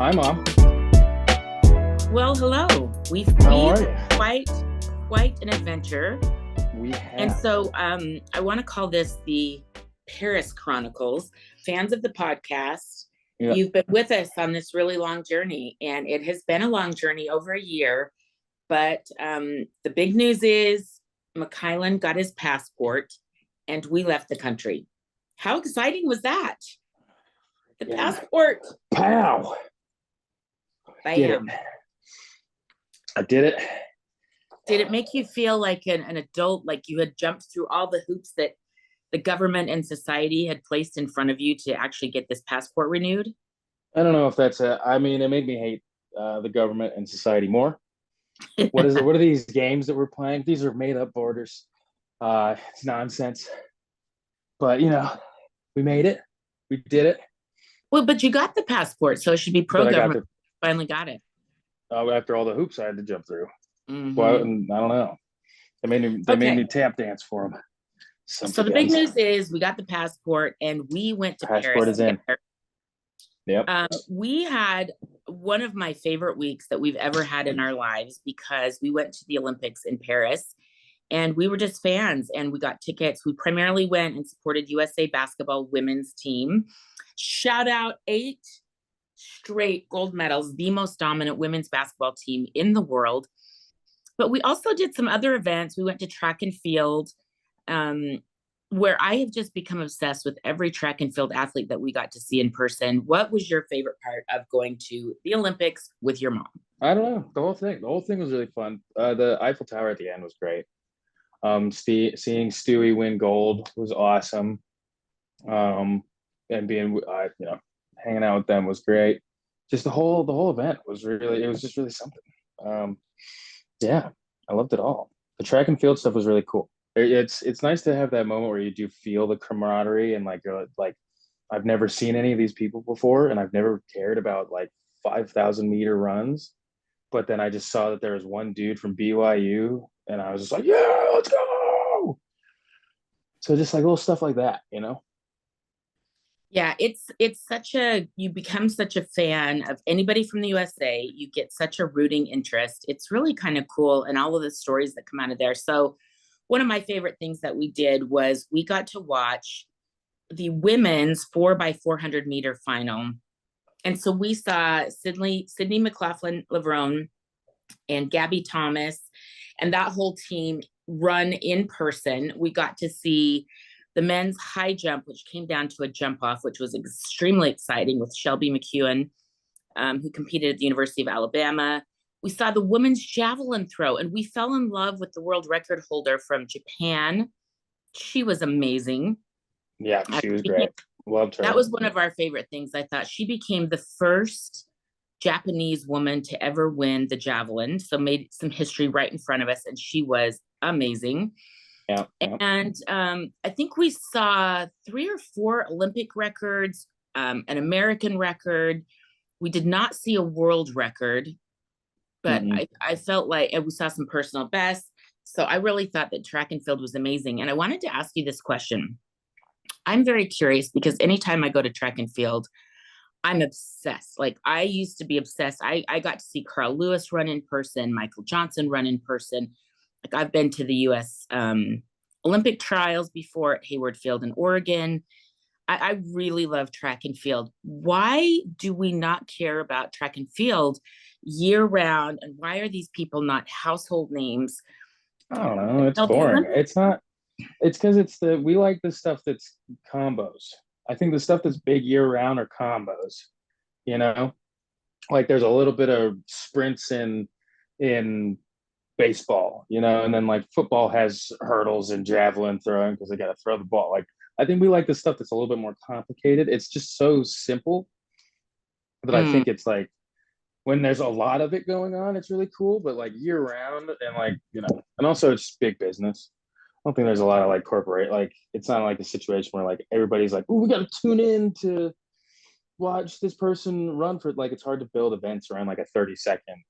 Hi, Mom. Well, hello. We've How are you? quite an adventure. We And have. so I want to call this the Paris Chronicles. Fans of the podcast, Yeah. you've been with us on this really long journey, and it has been a long journey, over a year. But the big news is McKylin got his passport and we left the country. How exciting was that? The passport. Pow. Did it. Bam. I did it. Did it make you feel like an adult, like you had jumped through all the hoops that the government and society had placed in front of you to actually get this passport renewed? I don't know if that's it. I mean, it made me hate the government and society more. What is it? What are these games that we're playing? These are made up borders. It's nonsense. But, we made it. We did it. Well, but you got the passport, so it should be pro-government. Finally got it. After all the hoops I had to jump through. Mm-hmm. Well, I don't know. They made me tap dance for them. So the big news is we got the passport and we went to Paris. Passport is in. Yep. We had one of my favorite weeks that we've ever had in our lives, because we went to the Olympics in Paris and we were just fans and we got tickets. We primarily went and supported USA basketball women's team. Shout out 8 straight gold medals, the most dominant women's basketball team in the world. But we also did some other events. We went to track and field, where I have just become obsessed with every track and field athlete that we got to see in person. What was your favorite part of going to the Olympics with your mom? I don't know. The whole thing was really fun. The Eiffel Tower at the end was great. Seeing Stewie win gold was awesome. And being, hanging out with them was great. Just the whole event was just really something. Yeah, I loved it all. The track and field stuff was really cool. It's nice to have that moment where you do feel the camaraderie and like I've never seen any of these people before, and I've never cared about like 5,000-meter runs, but then I just saw that there was one dude from BYU, and I was just like, yeah, let's go. So just like little stuff like that, Yeah, you become such a fan of anybody from the USA. You get such a rooting interest. It's really kind of cool, and all of the stories that come out of there. So one of my favorite things that we did was we got to watch the women's 4x400 meter final. And so we saw Sydney McLaughlin-Levrone and Gabby Thomas and that whole team run in person. We got to see the men's high jump, which came down to a jump off, which was extremely exciting, with Shelby McKylin, who competed at the University of Alabama. We saw the women's javelin throw, and we fell in love with the world record holder from Japan. She was amazing. Yeah, she was great. Loved her. That was one of our favorite things. I thought she became the first Japanese woman to ever win the javelin, so made some history right in front of us, and she was amazing. Yeah. And I think we saw 3 or 4 Olympic records, an American record. We did not see a world record, but I felt like we saw some personal bests. So I really thought that track and field was amazing. And I wanted to ask you this question. I'm very curious, because anytime I go to track and field, I'm obsessed. Like, I used to be obsessed. I got to see Carl Lewis run in person, Michael Johnson run in person. Like, I've been to the U.S. Olympic trials before at Hayward Field in Oregon. I really love track and field. Why do we not care about track and field year round? And why are these people not household names? I don't know. It's boring. It's not. It's because we like the stuff that's combos. I think the stuff that's big year round are combos. Like there's a little bit of sprints in baseball, and then like football has hurdles and javelin throwing because they got to throw the ball. Like, I think we like the stuff that's a little bit more complicated. It's just so simple that I think it's like, when there's a lot of it going on, it's really cool, but like year round and like, and also it's big business. I don't think there's a lot of like corporate, like it's not like a situation where like everybody's like, oh, we got to tune in to watch this person run for, like, it's hard to build events around like a 30-second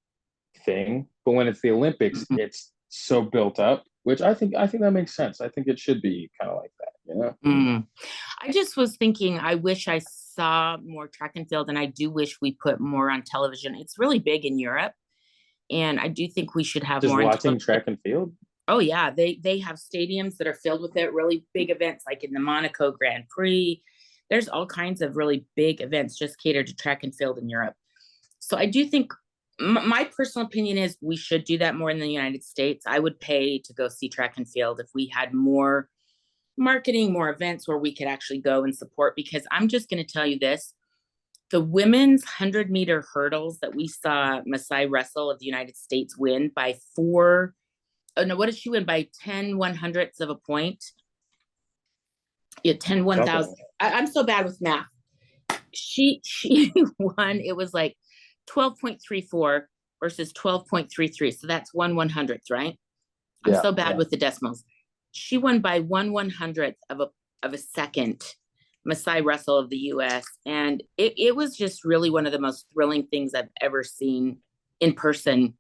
thing. But when it's the Olympics, it's so built up, which I think that makes sense. I think it should be kind of like that, I just was thinking, I wish I saw more track and field, and I do wish we put more on television. It's really big in Europe, and I do think we should have Just more on watching television. track and field. Oh yeah, they have stadiums that are filled with it, really big events like in the Monaco Grand Prix. There's all kinds of really big events just catered to track and field in Europe. So I do think my personal opinion is we should do that more in the United States. I would pay to go see track and field if we had more marketing, more events where we could actually go and support, because I'm just going to tell you this. The women's 100-meter hurdles that we saw Masai Russell of the United States win by oh no, what did she win by 10 100ths of a point? Yeah, 10 1,000. I'm so bad with math. She won. It was like 12.34 versus 12.33. So that's 1 100th, right? I'm so bad with the decimals. She won by 1 100th of a second, Masai Russell of the US. And it was just really one of the most thrilling things I've ever seen in person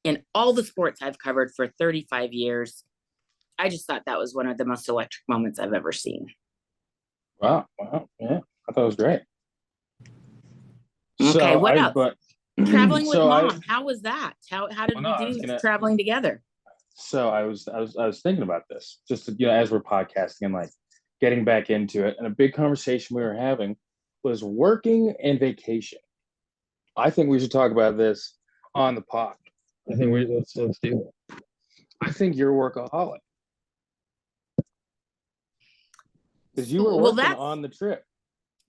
in all the sports I've covered for 35 years. I just thought that was one of the most electric moments I've ever seen. Wow. Yeah. I thought it was great. Okay, so what else? Traveling with mom. How was that? How did we do traveling together? So I was thinking about this just as we're podcasting and like getting back into it. And a big conversation we were having was working and vacation. I think we should talk about this on the pod. I think let's do it. I think you're a workaholic because you were working on the trip.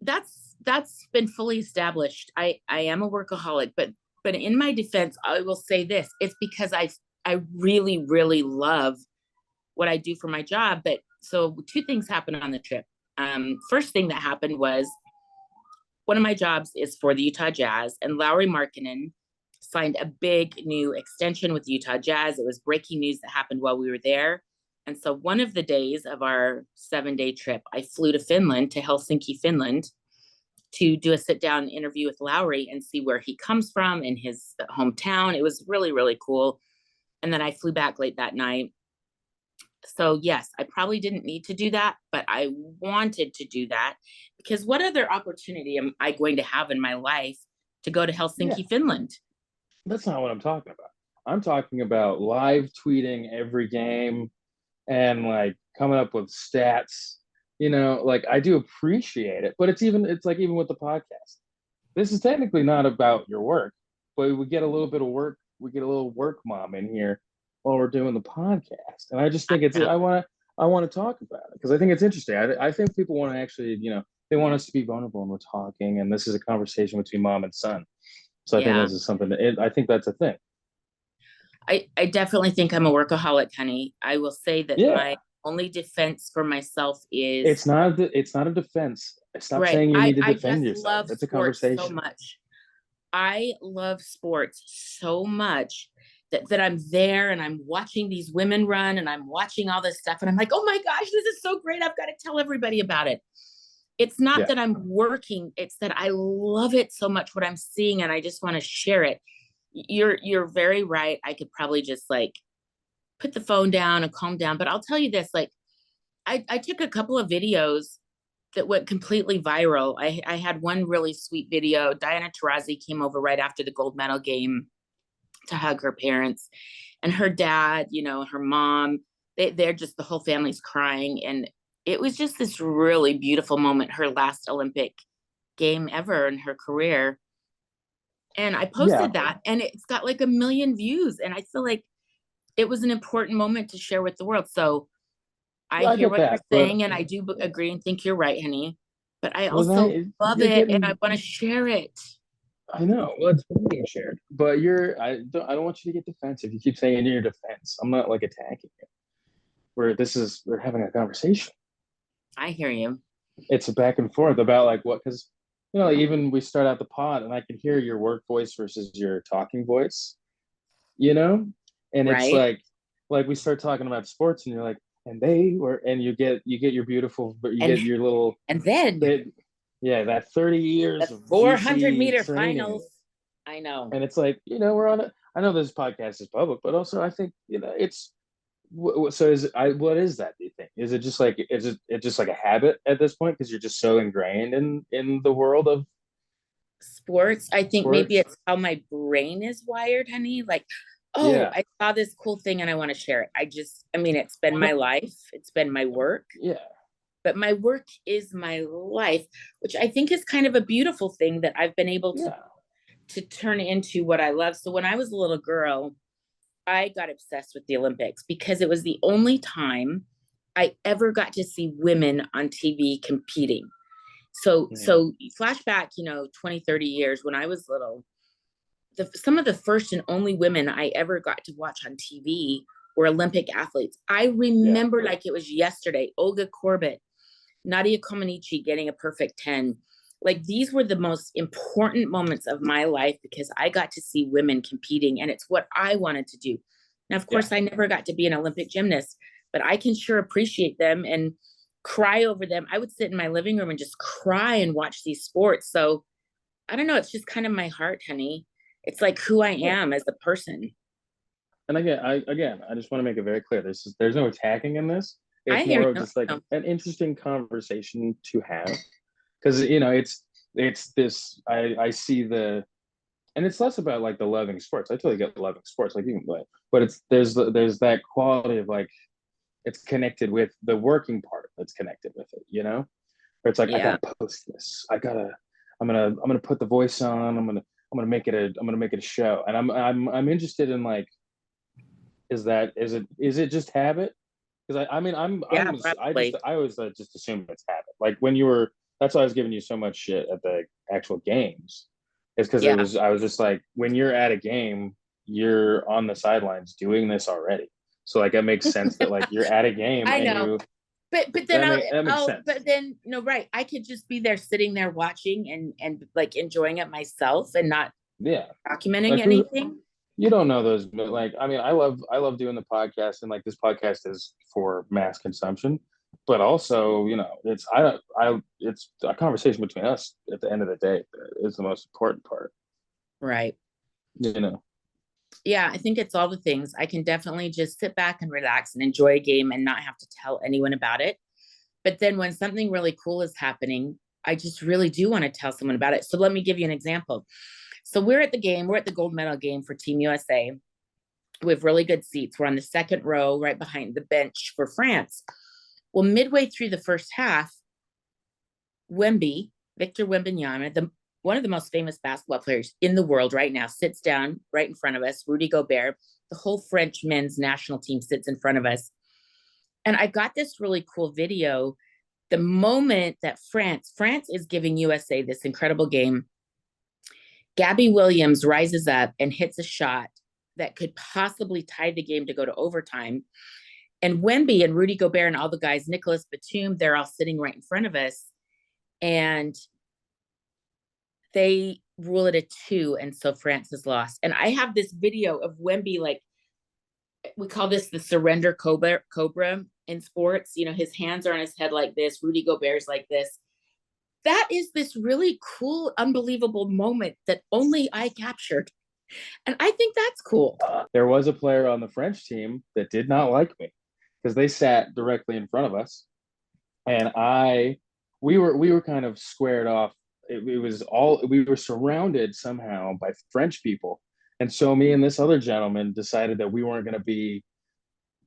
That's been fully established. I am a workaholic, but in my defense, I will say this: it's because I really, really love what I do for my job. But so two things happened on the trip. First thing that happened was one of my jobs is for the Utah Jazz, and Lauri Markkanen signed a big new extension with the Utah Jazz. It was breaking news that happened while we were there. And so one of the days of our 7-day trip, I flew to Finland, to Helsinki, Finland, to do a sit-down interview with Lauri and see where he comes from in his hometown. It was really, really cool. And then I flew back late that night. So yes, I probably didn't need to do that, but I wanted to do that because what other opportunity am I going to have in my life to go to Helsinki, Finland? That's not what I'm talking about. I'm talking about live tweeting every game and like coming up with stats. Like I do appreciate it, but it's like even with the podcast, this is technically not about your work, but we get a little bit of work. We get a little work mom in here while we're doing the podcast. And I just think I want to talk about it because I think it's interesting. I think people want to actually, they want us to be vulnerable and we're talking, and this is a conversation between mom and son. So I think this is something I think that's a thing. I definitely think I'm a workaholic, honey. I will say that my only defense for myself is it's not a defense. Stop saying you need to defend yourself. It's a conversation. So much. I love sports so much that I'm there and I'm watching these women run and I'm watching all this stuff and I'm like, oh my gosh, this is so great. I've got to tell everybody about it. It's not that I'm working. It's that I love it so much what I'm seeing and I just want to share it. You're very right. I could probably just like put the phone down and calm down. But I'll tell you this, like I took a couple of videos that went completely viral. I had one really sweet video. Diana Taurasi came over right after the gold medal game to hug her parents, and her dad, her mom, they're just, the whole family's crying. And it was just this really beautiful moment, her last Olympic game ever in her career. And I posted that and it's got like 1 million views. And I feel like it was an important moment to share with the world. So I hear what you're saying and I do agree and think you're right, honey. But I also love it and I want to share it. I know. Well, it's being shared. But I don't want you to get defensive. You keep saying in your defense. I'm not like attacking you. We're having a conversation. I hear you. It's a back and forth about like what, because even we start out the pod and I can hear your work voice versus your talking voice, and it's like we start talking about sports and you're like, and they were, and you get your beautiful, but you get your little, and then that 30 years of 400-meter finals. I know. And it's like, we're on it. I know this podcast is public, but also I think, it's, so what is that, do you think? Is it just like it's just like a habit at this point because you're just so ingrained in the world of Sports, I think maybe sports? it's how my brain is wired, honey. Like, oh, Yeah. I saw this cool thing and I want to share it. I mean, it's been Well, my life, it's been my work, yeah. but my work is my life, which I think is kind of a beautiful thing that I've been able Yeah. to turn into what I love. So when I was a little girl, I got obsessed with the Olympics because it was the only time I ever got to see women on TV competing. So Mhm. so flashback, 20, 30 years when I was little, some of the first and only women I ever got to watch on TV were Olympic athletes. I Yeah. remember like it was yesterday, Olga Korbut, Nadia Comaneci getting a perfect 10. Like these were the most important moments of my life because I got to see women competing and it's what I wanted to do. Now, of Yeah. course, I never got to be an Olympic gymnast, but I can sure appreciate them and cry over them. I would sit in my living room and just cry and watch these sports. So I don't know. It's just kind of my heart, honey. It's like who I Yeah. am as a person. And I just want to make it very clear. There's no attacking in this. I It's hear more of you. just like an interesting conversation to have because you know it's this I see the and it's less about like the loving sports. I totally get loving sports like you can play, but it's there's that quality of like it's connected with the working part that's connected with it, you know? Where it's like I Yeah. gotta post this. I'm gonna put the voice on. I'm gonna make it a show. And I'm interested in like is it just habit? Because I mean Yeah, just probably. I always just assume it's habit. Like when you were that's why I was giving you so much shit at the actual games. It's because it Yeah. was I was just like when you're at a game, you're on the sidelines doing this already. So like it makes sense that like you're at a game I and know. you But then that makes but sense. then no, right. I could just be there sitting there watching and like enjoying it myself and not Yeah. documenting Like who anything. you don't know those but like I mean I love doing the podcast and like this podcast is for mass consumption but also you know it's I it's a conversation between us at the end of the day is the most important part Right. you know Yeah, I think it's all the things. I can definitely just sit back and relax and enjoy a game and not have to tell anyone about it. But then when something really cool is happening, I just really do want to tell someone about it. So let me give you an example. So we're at the gold medal game for Team USA. We have really good seats. We're on the second row, right behind the bench for France. Well, midway through the first half, Wemby, Victor Wembanyama, one of the most famous basketball players in the world right now, sits down right in front of us. Rudy Gobert, the whole French men's national team sits in front of us. And I got this really cool video. The moment that France is giving USA this incredible game, Gabby Williams rises up and hits a shot that could possibly tie the game to go to overtime. And Wemby and Rudy Gobert and all the guys, Nicholas Batum, they're all sitting right in front of us. And they rule it a 2. And so France has lost. And I have this video of Wemby, like, we call this the surrender cobra in sports. His hands are on his head like this. Rudy Gobert's like this. That is this really cool, unbelievable moment that only I captured. And I think that's cool. there was a player on the French team that did not like me because they sat directly in front of us and we were kind of squared off it was all we were surrounded somehow by French people and so me and this other gentleman decided that we weren't going to be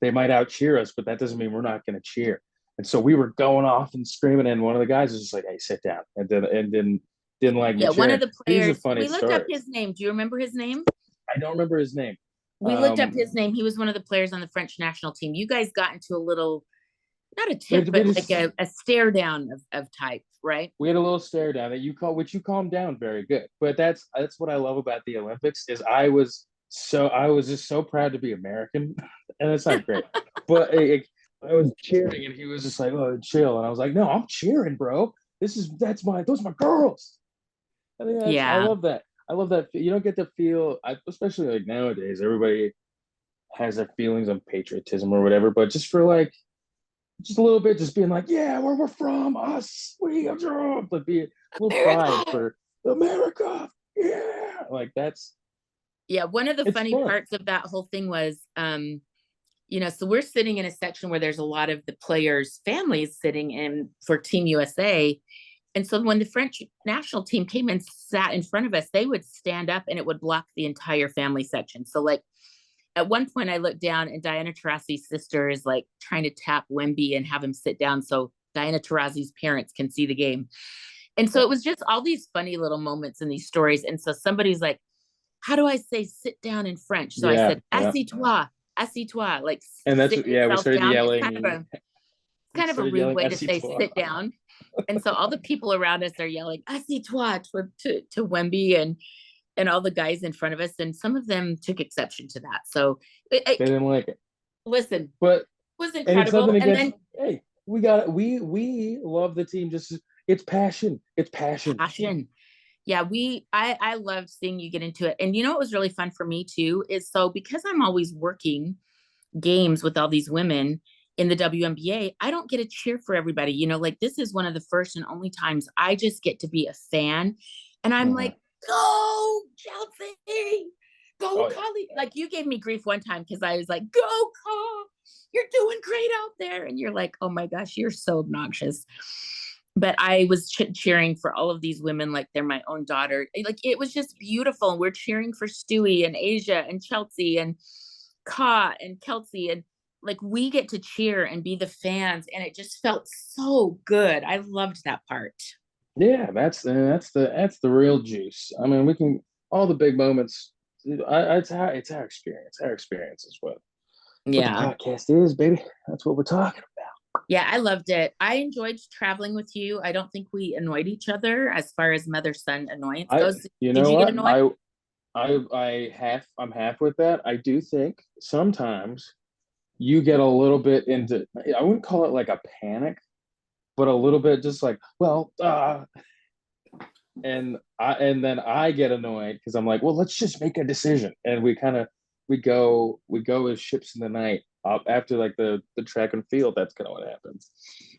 they might out cheer us but that doesn't mean we're not going to cheer and so we were going off and screaming and one of the guys was just like hey sit down and didn't like me Yeah, one of cheering the he's a players, funny we looked up story his name. Do you remember his name? I don't remember his name We looked up um his name. He was one of the players on the French national team. You guys got into a little, not a we, tip, we but like just a stare down of type, right? we had a little stare down that you call which you calmed down very good but that's what I love about the Olympics is I was just so proud to be American and it's not great but I was cheering and he was just like oh chill and I was like no I'm cheering bro those are my girls I think that's Yeah. I love that you don't get to feel especially like nowadays everybody has their feelings of patriotism or whatever but just for like just a little bit, just being like, yeah, where we're from, us, we are Trump, but be a little pride America. for America. Yeah. Like Yeah. One of the it's funny fun. parts of that whole thing was So we're sitting in a section where there's a lot of the players' families sitting in for Team USA. And so when the French national team came and sat in front of us, they would stand up and it would block the entire family section. So like at one point I looked down and Diana Taurasi's sister is like trying to tap Wemby and have him sit down so Diana Taurasi's parents can see the game. And so it was just all these funny little moments in these stories. And so somebody's like, how do I say sit down in French? So I Yeah, said, yeah. assis-toi, assis-toi, like And that's, sit yeah, we yourself started down. It's yelling. We kind of a started rude yelling way to say SC2. sit down. And so all the people around us are yelling assis-toi to Wemby and all the guys in front of us. And some of them took exception to that. So They didn't like it. listen, it But was and it's nothing incredible. And against, then hey, we got it. We love the team. Just it's passion. It's passion. passion. Yeah, I loved seeing you get into it. And what was really fun for me too is so because I'm always working games with all these women in the WNBA, I don't get to cheer for everybody. Like this is one of the first and only times I just get to be a fan. And I'm Mhm. like, go, Chelsea, go, Oh yeah. Collie. Like you gave me grief one time because I was like, go, Call. You're doing great out there. And you're like, oh my gosh, you're so obnoxious. But I was cheering for all of these women like they're my own daughter. Like it was just beautiful. And we're cheering for Stewie and Asia and Chelsea and Ka and Kelsey, and like we get to cheer and be the fans, and it just felt so good. I loved that part. Yeah, that's the real juice. I mean, we can all the big moments. It's our experience. Our experience is what the Yeah. podcast is, baby. That's what we're talking Yeah, I loved it. I enjoyed traveling with you. I don't think we annoyed each other as far as mother son annoyance about. goes. You Did know you get what? annoyed? I'm half with that. I do think sometimes you get a little bit into, I wouldn't call it like a panic, but a little bit just like, well, and then I get annoyed because I'm like, well, let's just make a decision, and we go as ships in the night. After like the track and field, that's kind of what happens.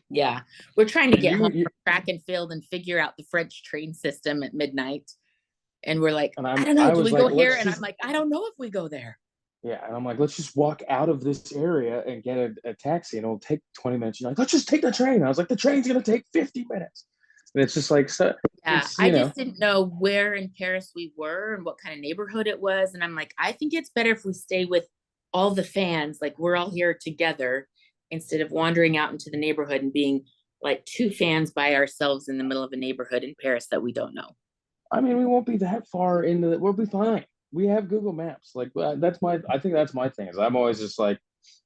Yeah. We're trying to And get home you from track and field and figure out the French train system at midnight. And we're like, and I I'm don't know. I Do was we go like, here? let's And I'm just like, I don't know if we go there. yeah, and I'm like, let's just walk out of this area and get a taxi, and it'll take 20 minutes. You're like, let's just take the train. I was like, the train's gonna take 50 minutes, and it's just like, so Yeah, it's I just didn't know where in Paris we were and what kind of neighborhood it was. And I'm like, I think it's better if we stay with all the fans, like we're all here together instead of wandering out into the neighborhood and being like two fans by ourselves in the middle of a neighborhood in Paris that we don't know. I mean, we won't be that far into it. We'll be fine. We have Google Maps. Like I think that's my thing. Is I'm always just like,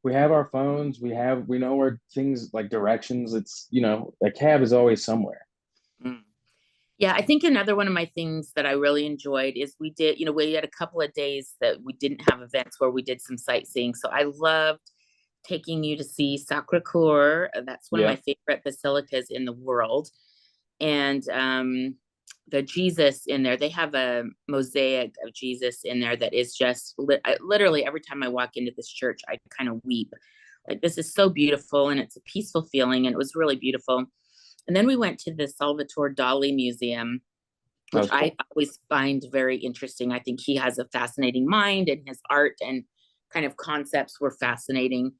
we have our phones. We know where things like directions. It's a cab is always somewhere. Mm. Yeah, I think another one of my things that I really enjoyed is we had a couple of days that we didn't have events where we did some sightseeing. So I loved taking you to see Sacre Coeur. That's one of my Yeah, favorite basilicas in the world. And the Jesus in there, they have a mosaic of Jesus in there that is just literally every time I walk into this church, I kind of weep. Like, this is so beautiful and it's a peaceful feeling. And it was really beautiful. And then we went to the Salvatore Dali Museum, that which was I cool. always find very interesting. I think he has a fascinating mind and his art and kind of concepts were fascinating.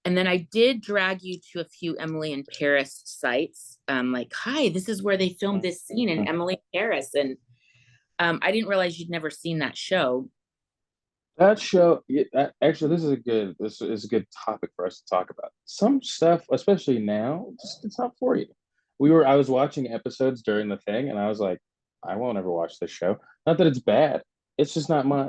And then I did drag you to a few Emily in Paris sites. Like, hi, this is where they filmed this scene in Mhm. Emily in Paris. And I didn't realize you'd never seen that show. That show, yeah, actually, this is a good topic for us to talk about. Some stuff, especially now, just it's not for you. I was watching episodes during the thing, and I was like, I won't ever watch this show. Not that it's bad. It's just not my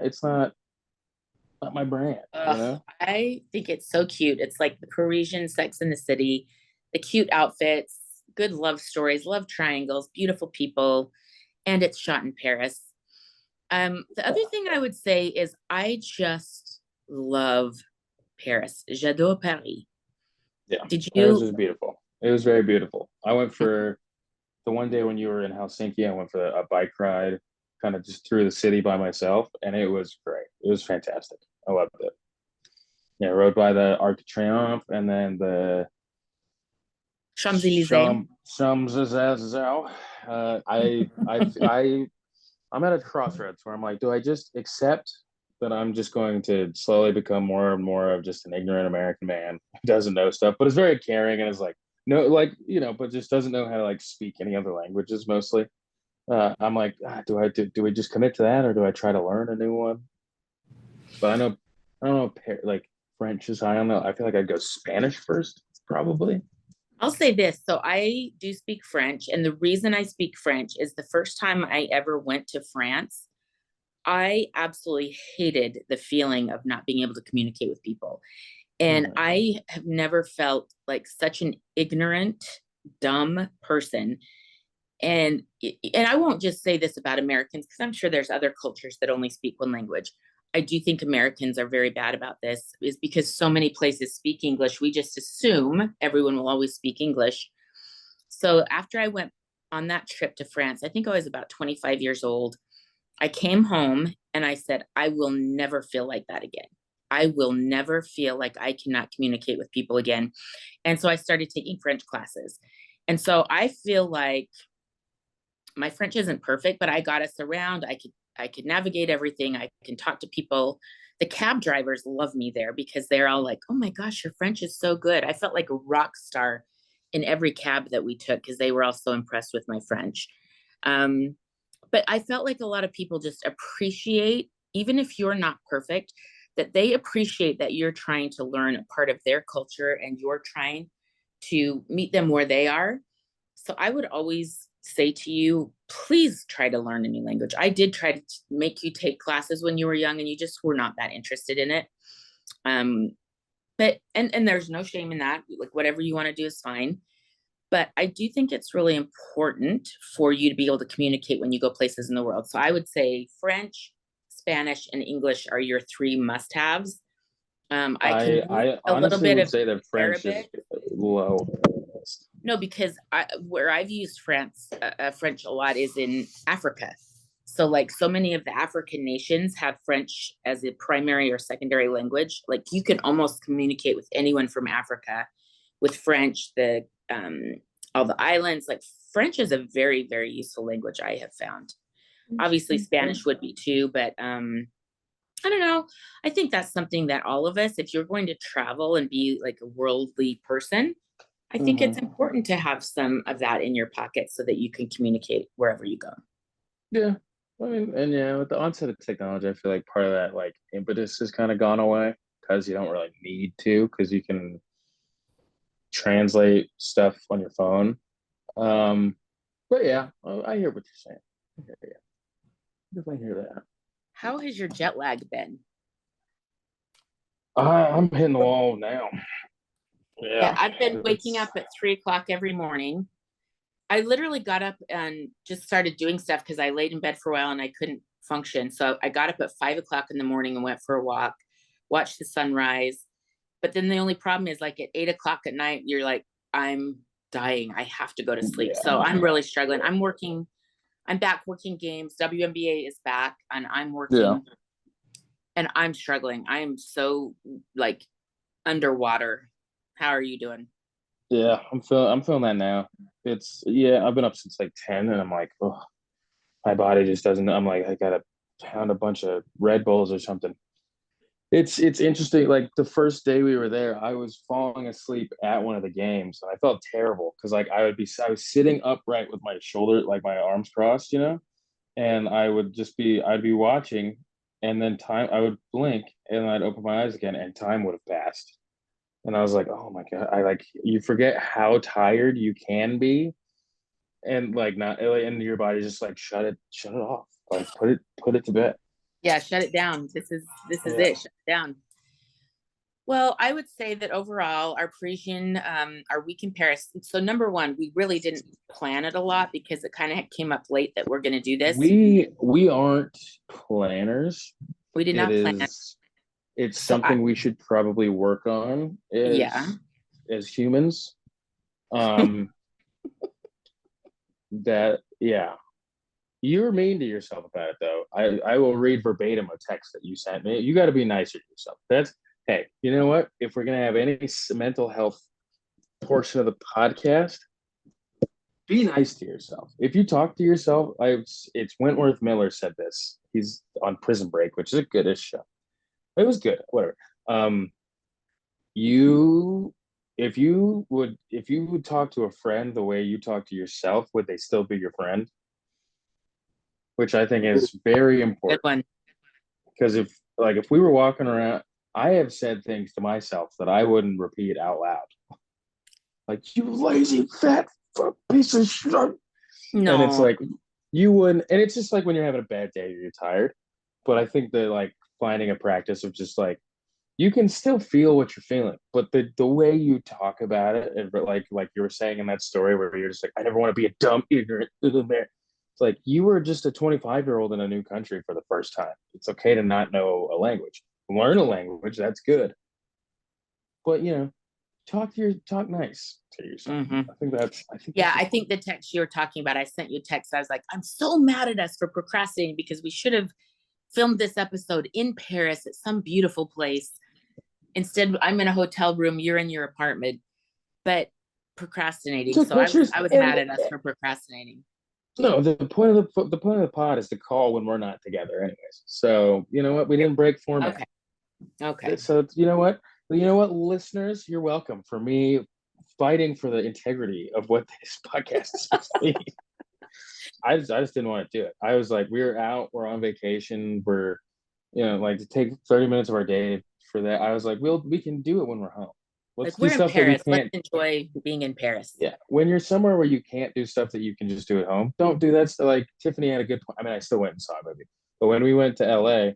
brand, you know? I think it's so cute. It's like the Parisian Sex in the City, the cute outfits, good love stories, love triangles, beautiful people, and it's shot in Paris. The other thing I would say is I just love Paris. J'adore Paris. Yeah, Did Paris you? was beautiful. It was very beautiful. I went for the one day when you were in Helsinki. I went for a bike ride, kind of just through the city by myself, and it was great. It was fantastic. I loved it. Yeah, I rode by the Arc de Triomphe and then the Champs-Élysées. Champs Elysees. I'm at a crossroads where I'm like, do I just accept that I'm just going to slowly become more and more of just an ignorant American man who doesn't know stuff, but is very caring and is like, no, like, but just doesn't know how to like speak any other languages mostly. I'm like, do we just commit to that or do I try to learn a new one? But I don't know, like French is high on the, I feel like I'd go Spanish first, probably. I'll say this. So I do speak French. And the reason I speak French is the first time I ever went to France, I absolutely hated the feeling of not being able to communicate with people. And Mhm. I have never felt like such an ignorant, dumb person. And I won't just say this about Americans because I'm sure there's other cultures that only speak one language. I do think Americans are very bad about this, is because so many places speak English. We just assume everyone will always speak English. So after I went on that trip to France, I think I was about 25 years old. I came home and I said, I will never feel like that again. I will never feel like I cannot communicate with people again. And so I started taking French classes. And so I feel like my French isn't perfect, but I got us around. I could navigate everything. I can talk to people. The cab drivers love me there because they're all like, "Oh my gosh, your French is so good." I felt like a rock star in every cab that we took because they were all so impressed with my French. Um, but I felt like a lot of people just appreciate, even if you're not perfect, that they appreciate that you're trying to learn a part of their culture and you're trying to meet them where they are. So I would always say to you, please try to learn a new language. I did try to make you take classes when you were young and you just were not that interested in it. Um, but and there's no shame in that. Like whatever you want to do is fine. But I do think it's really important for you to be able to communicate when you go places in the world. So I would say French, Spanish, and English are your three must-haves. I can read I a little honestly bit would of say that French is Arabic. low on the list. No, because where I've used French a lot is in Africa. So, like, so many of the African nations have French as a primary or secondary language. Like, you can almost communicate with anyone from Africa with French. All the islands, like French, is a very, very useful language. I have found. Obviously, Spanish would be too, but I don't know. I think that's something that all of us, if you're going to travel and be like a worldly person, I think it's Hmm. important to have some of that in your pocket so that you can communicate wherever you go. Yeah. I mean, and yeah, with the onset of technology, I feel like part of that like impetus has kind of gone away because you don't really need to because you can translate stuff on your phone. Um, but yeah, I hear what you're saying. I hear you. Definitely hear that. How has your jet lag been? I'm hitting the wall now. Yeah, Yeah, I've been waking it's up at 3 o'clock every morning. I literally got up and just started doing stuff because I laid in bed for a while and I couldn't function. So I got up at 5 o'clock in the morning and went for a walk, watched the sunrise. But then the only problem is like at 8 o'clock at night, you're like, I'm dying. I have to go to sleep. yeah, So I'm really struggling. I'm back working games. WNBA is back and I'm yeah, working and I'm struggling. I am so like underwater. How are you doing? yeah. I'm feeling that now. It's yeah. I've been up since like 10, and I'm like, oh, my body just doesn't. I'm like, I gotta pound a bunch of Red Bulls or something. It's interesting. Like the first day we were there, I was falling asleep at one of the games, and I felt terrible because like I was sitting upright with my shoulder, like my arms crossed, and I'd be watching, and then time I would blink, and I'd open my eyes again, and time would have passed, and I was like, oh my God, I like you forget how tired you can be, and like not, and your body just like shut it off, like put it to bed. Yeah, shut it down. This is Yeah. it. Shut it down. Well, I would say that overall, our Parisian, our week in Paris. So number one, we really didn't plan it a lot because it kind of came up late that we're going to do this. We aren't planners. We did It not plan. is it's So I, something we should probably work on yeah, as humans. Um that yeah. You were mean to yourself about it though. I will read verbatim a text that you sent me. You got to be nicer to yourself. That's hey, you know what? If we're gonna have any mental health portion of the podcast, be nice to yourself. If you talk to yourself, it's Wentworth Miller said this. he's on Prison Break, which is a goodish show. It was good, whatever. Um, you if you would talk to a friend the way you talk to yourself, would they still be your friend? Which I think is very Good important. one. Because if we were walking around, I have said things to myself that I wouldn't repeat out loud. Like, you lazy fat fuck piece of shit. And it's No. like you wouldn't, and it's just like when you're having a bad day, you're tired. But I think that like finding a practice of just like you can still feel what you're feeling, but the way you talk about it, and like you were saying in that story where you're just like, I never want to be a dumb, ignorant little man. It's like you were just a 25-year-old in a new country for the first time. It's okay to not know a language. Learn a language, that's good. But talk nice to yourself. Mm-hmm. I think Yeah, that's I think the text you're talking about, I sent you a text. I was like, I'm so mad at us for procrastinating because we should have filmed this episode in Paris at some beautiful place. Instead, I'm in a hotel room, you're in your apartment, but procrastinating. took So pictures I was mad and at us for procrastinating. no, the point of the pod is to call when we're not together, anyways. So you know what? We didn't break format. Okay. Okay. So you know what, listeners, you're welcome for me fighting for the integrity of what this podcast is supposed to be. I just didn't want to do it. I was like, we're out, we're on vacation, we're like to take 30 minutes of our day for that. I was like, we can do it when we're home. Let's Like, do we're in stuff that we Paris. Let's can't. enjoy being in Paris. Yeah, when you're somewhere where you can't do stuff that you can just do at home, don't do that. So like Tiffany had a good point. I mean, I still went and saw a movie, but when we went to LA,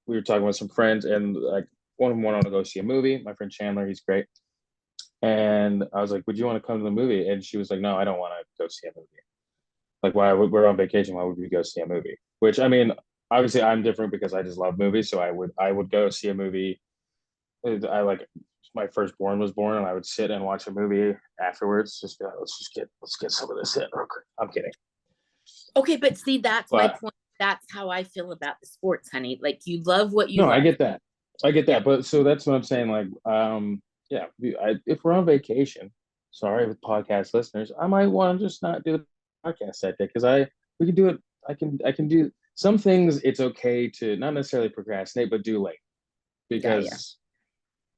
we were talking with some friends, and like one of them wanted to go see a movie. My friend Chandler, he's great, and I was like, "Would you want to come to the movie?" And she was like, "No, I don't want to go see a movie. Like, why? We're on vacation. Why would we go see a movie?" Which I mean, obviously, I'm different because I just love movies, so I would go see a movie. I like my firstborn was born, and I would sit and watch a movie afterwards. Just be like, let's get some of this in real quick. I'm kidding, Okay, but see, that's my but point. That's how I feel about the sports, honey. Like, you love what you no, I love. get that. I get Yeah. that. But so that's what I'm saying. Like, yeah, if we're on vacation, sorry with podcast listeners, I might want to just not do the podcast that day because we can do it. I can do some things. It's okay to not necessarily procrastinate, but do late Yeah. Yeah. because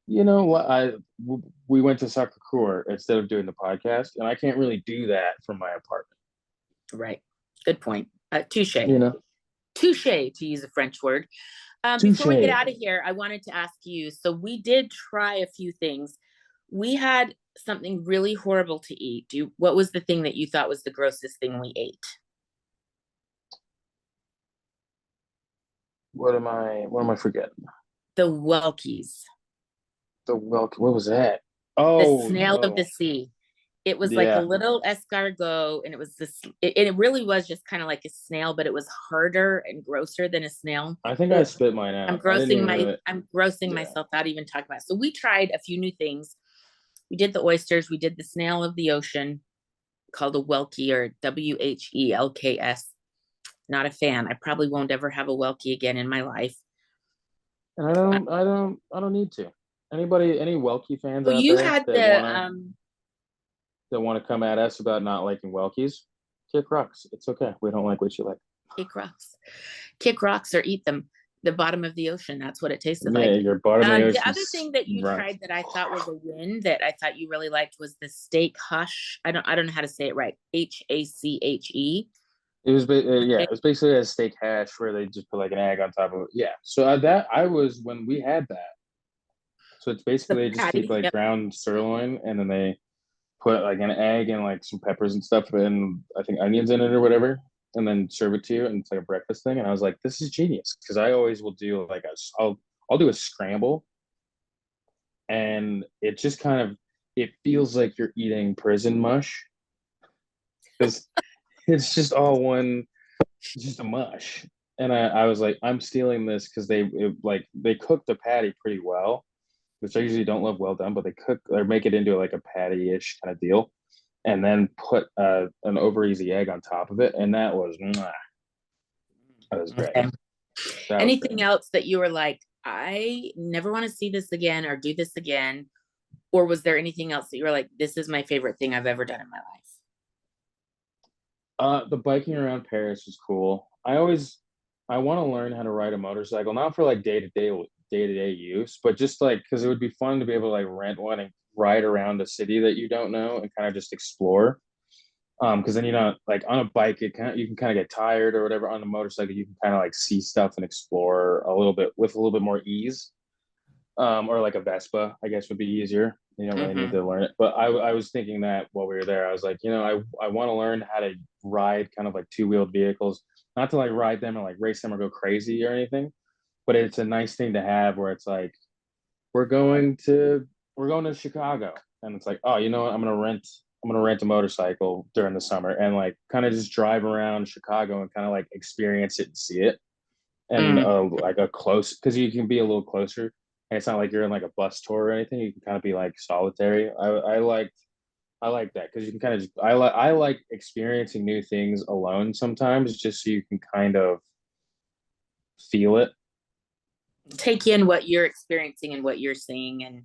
you know what we went to soccer court instead of doing the podcast, and I can't really do that from my apartment. Right. Good point. Touche. You know, Touche, to use a French word. Before we get touche. out of here, I wanted to ask you. So we did try a few things. We had something really horrible to eat. What was the thing that you thought was the grossest thing we ate? What am I forgetting? The Welkies, What was that? the Oh snail of no. the sea. It was like a Yeah. little escargot, and it was this. It really was just kind of like a snail, but it was harder and grosser than a snail. I think I Ugh. spit mine out. I didn't even really. I'm grossing Yeah. myself out even talking about it. So we tried a few new things. We did the oysters. We did the snail of the ocean, called a Welkie, or Whelks. Not a fan. I probably won't ever have a Welkie again in my life. And I don't need to. Any Welkie fans So out you there had that the wanna come at us about not liking Welkies, kick rocks. It's okay. We don't like what you like. kick rocks or eat them. The bottom of the ocean. That's what it tasted Yeah, like. your bottom of the The ocean other thing that you right. tried that I thought was a win that I thought you really liked was the steak hush. I don't know how to say it right. HACHE. It was basically a steak hash where they just put like an egg on top of it. Yeah. So that I was when we had that. So it's The basically they just take patty. like Yep. ground sirloin and then they put like an egg and like some peppers and stuff and I think onions in it or whatever, and then serve it to you. And it's like a breakfast thing. And I was like, this is genius because I always will do like I'll do a scramble, and it just kind of it feels like you're eating prison mush because it's just all one, it's just a mush. And I was like, I'm stealing this because they cook the patty pretty well, which I usually don't love well done, but they cook or make it into like a patty-ish kind of deal, and then put an over easy egg on top of it, and that was great. Okay. That was Anything great. else that you were like, I never want to see this again or do this again? Or was there anything else that you were like, this is my favorite thing I've ever done in my life? The biking around Paris was cool. I always I want to learn how to ride a motorcycle, not for like day to day use, but just like because it would be fun to be able to like rent one and ride around a city that you don't know and kind of just explore. Because then you're not like on a bike, you can kind of get tired or whatever. On a motorcycle, you can kind of like see stuff and explore a little bit with a little bit more ease. Or like a Vespa, I guess would be easier. You don't really need Hmm. to learn it. But I was thinking that while we were there, I was like, I want to learn how to ride kind of like two-wheeled vehicles, not to like ride them or like race them or go crazy or anything, but it's a nice thing to have where it's like we're going to we're going to Chicago, and it's like, oh, you know what? I'm gonna rent a motorcycle during the summer and like kind of just drive around Chicago and kind of like experience it and see it and Mm. like a close because you can be a little closer and it's not like you're in like a bus tour or anything. You can kind of be like solitary. I like that because you can kind of I like experiencing new things alone sometimes just so you can kind of feel it. Take in what you're experiencing and what you're seeing, and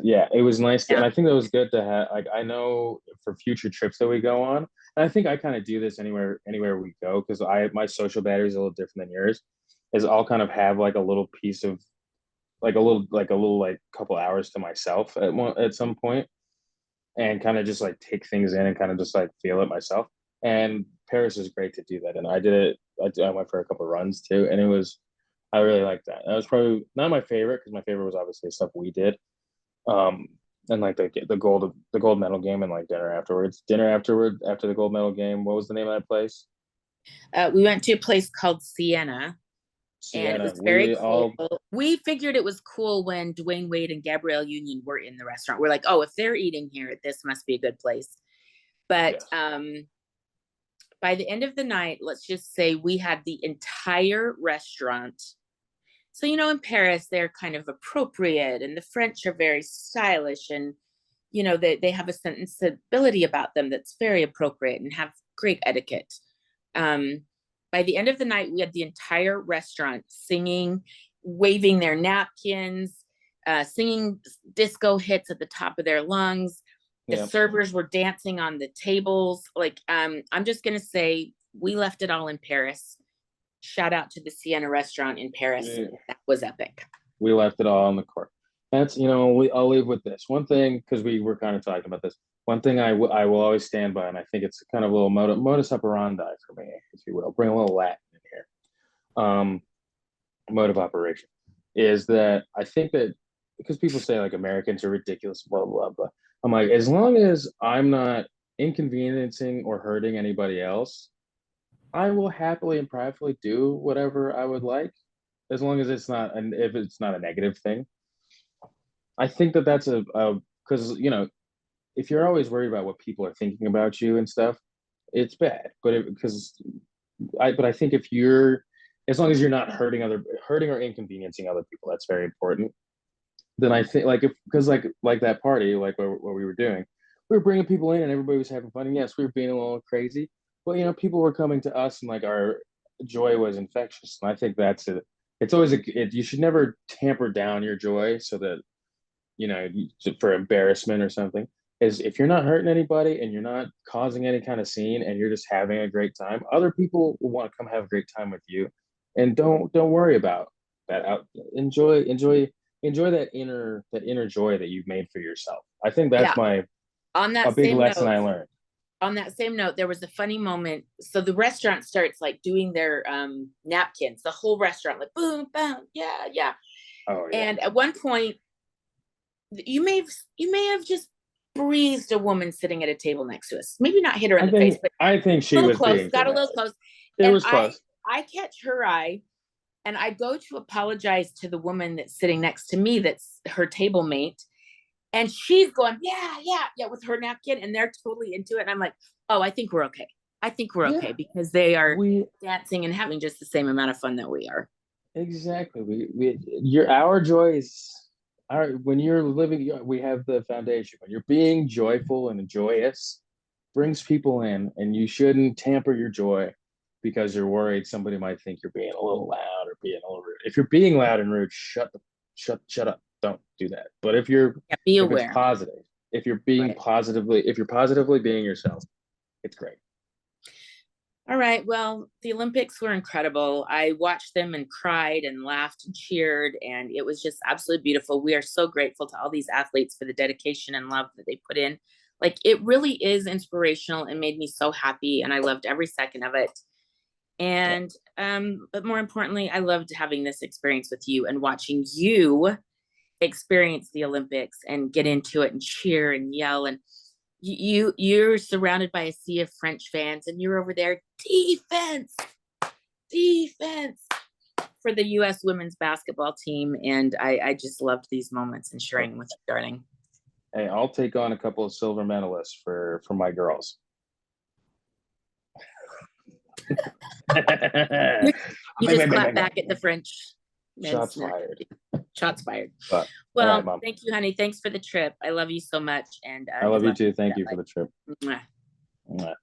Yeah, it was nice and yeah. I think that was good to have. Like I know for future trips that we go on, and I think I kind of do this anywhere we go because I my social battery is a little different than yours. Is I'll kind of have like a little piece of like a little like couple hours to myself at some point and kind of just like take things in and kind of just like feel it myself. And Paris is great to do that. And I did it. I went for a couple runs too, and I really liked that. That was probably not my favorite because my favorite was obviously stuff we did. Um, and like the gold medal game and like dinner afterward after the gold medal game. What was the name of that place? We went to a place called Sienna, and it Sienna. was very We cool. all We figured it was cool when Dwayne Wade and Gabrielle Union were in the restaurant. We're like, oh, if they're eating here, this must be a good place. But yes. by the end of the night, let's just say we had the entire restaurant. So, in Paris, they're kind of appropriate, and the French are very stylish, and, they have a sensibility about them that's very appropriate and have great etiquette. Um, by the end of the night, we had the entire restaurant singing, waving their napkins, singing disco hits at the top of their lungs. The Yeah. servers were dancing on the tables. Like, I'm just gonna say, we left it all in Paris. Shout out to the Sienna restaurant in Paris. We, That was epic. we left it all on the court. That's I'll leave with this one thing because we were kind of talking about this. One thing I will always stand by, and I think it's kind of a little modus operandi for me, if you will. Bring a little Latin in here. Mode of operation is that I think that because people say like Americans are ridiculous, blah blah blah. I'm like, as long as I'm not inconveniencing or hurting anybody else, I will happily and privately do whatever I would like, as long as it's not and if it's not a negative thing. I think that that's a because if you're always worried about what people are thinking about you and stuff, it's bad. But I think if you're as long as you're not hurting or inconveniencing other people, that's very important. Then I think like if because like that party like what we were doing, we were bringing people in and everybody was having fun. And yes, we were being a little crazy, but people were coming to us and like our joy was infectious. And I think that's it. It's always you should never tamper down your joy so that for embarrassment or something. Is if you're not hurting anybody and you're not causing any kind of scene and you're just having a great time, other people will want to come have a great time with you, and don't worry about that. Enjoy that inner joy that you've made for yourself. I think that's Yeah. my On a that big same lesson note, I learned. there was a funny moment. So the restaurant starts like doing their napkins, the whole restaurant, like boom, boom, yeah, yeah. Oh yeah, And at one point, you may have just breathed a woman sitting at a table next to us. Maybe not hit her in I the face, think but I think a she little was close, being got a little dramatic. close. It And was I close. I catch her eye, and I go to apologize to the woman that's sitting next to me, that's her table mate. And she's going, yeah, yeah, yeah, with her napkin, and they're totally into it. And I'm like, oh, I think we're okay. I think we're okay Yeah, because they are we dancing and having just the same amount of fun that we are. exactly. Our joy is our when you're living. We have the foundation. When you're being joyful and joyous, brings people in, and you shouldn't tamper your joy because you're worried somebody might think you're being a little loud or being a little rude. If you're being loud and rude, shut up. Don't do that. But Yeah, be if it's aware. positive, if you're Right. positively being yourself, it's great. All right. Well, the Olympics were incredible. I watched them and cried and laughed and cheered, and it was just absolutely beautiful. We are so grateful to all these athletes for the dedication and love that they put in. Like, it really is inspirational and made me so happy, and I loved every second of it. And but more importantly, I loved having this experience with you and watching you experience the Olympics and get into it and cheer and yell. And you're surrounded by a sea of French fans, and you're over there, defense, defense, for the U.S. women's basketball team. And I just loved these moments and sharing with you, darling. Hey, I'll take on a couple of silver medalists for my girls. You just clap back at the French. Shots fired. Shots fired. But, well, right, thank you, honey. Thanks for the trip. I love you so much. And I love you too. Thank you for the trip. Mwah. Mwah.